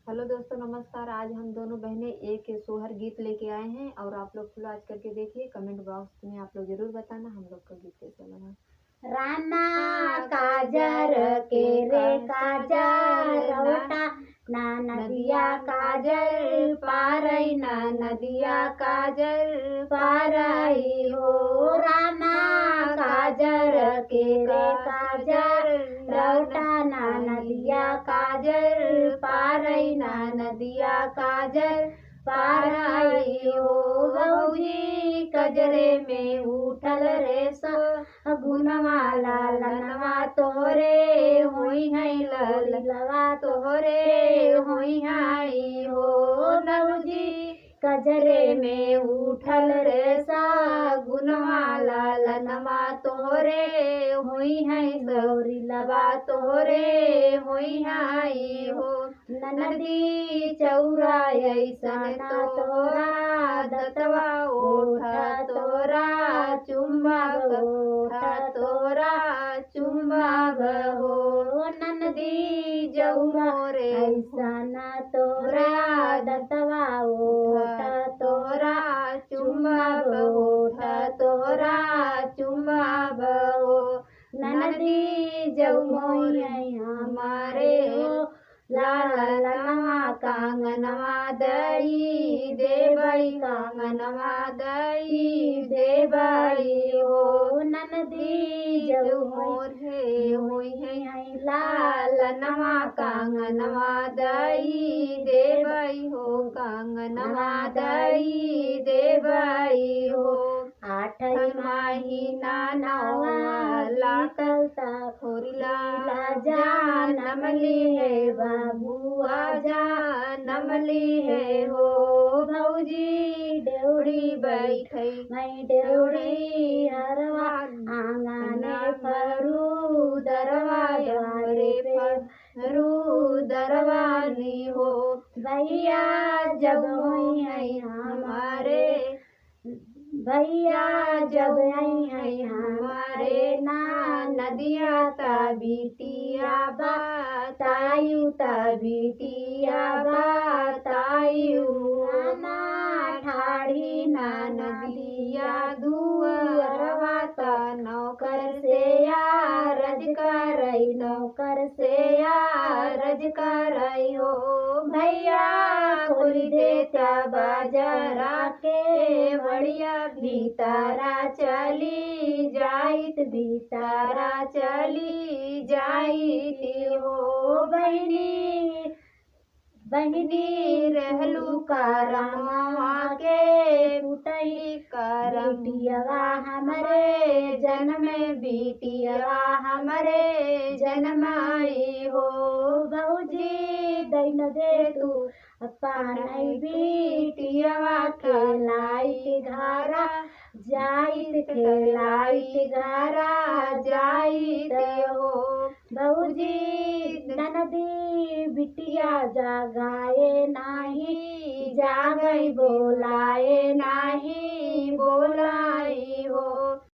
Hello दोस्तों, नमस्कार। आज हम दोनों बहनें एक सोहर गीत लेके आए हैं और आप लोग फुल आज करके देखिए। कमेंट बॉक्स में आप लोग जरूर बताना हम लोग का गीत कैसा लगा। रामा काजर के रे काजर रवटा ना नदिया काजर पारई ना नदिया काजर पारई हो। रामा काजर के रे काजर रवटा ना नदिया काजर पारई ना नदिया काजर पारई हो। बहूजी कजरे में उठल रे गुनवा लालनवा तोहरे होई है ललवा तोहरे होई है हो। बहूजी कजरे में उठल रे सा गुनवा लालनवा तोहरे होई है गौरी लवा तोहरे होई है हो। नदी चौरा ऐसन तोरा दतवा ओठा तोरा चुम्बा तोरा चुम्बा हो। नदी जौरा ऐसन तोरा दतवा ओठा तोरा चुम्बा तोरा चुम्बा हो। नदी जौरा हमारे हो लालनवा कांगनवा दई देवई कांगनवा दई देवई हो। नदी जब मोर है होई है लालनवा कांगनवा दई देवई हो कांगनवा दई देवई हो। आठ महीना नवा लाकलता खोरिला जानमली है बाबुआ जानमली है हो। भौजी डेवड़ी बैठई मैं डेवड़ी हरवा आंगने फरू दरवाजे फरू दरवानी हो। भैया जब होई है हमारे भैया जब आई है हमारे ना नदिया ता बिटिया बतायु ता बिटिया बतायु। ना ठाड़ी ना नदिया दुअरवा ता नौकर से रज करई नौकर से रज करई हो। भैया खोली देता बाजरा के बढ़िया भीतारा चली जाइत भीतारा चली जाइत हो। बहनी बहनी रहलू करमवा के फुटई करम बिटियावा हमरे जन्म बिटियावा हमरे जन्माई हो। बहूजी दैन दे तू पानई बिटियावा के लाइट घरा जाइत के लाइट घरा जाइत हो। बहूजी ननदी बिटिया जागाए नाही जागई बोलाए नाही बोलाई हो।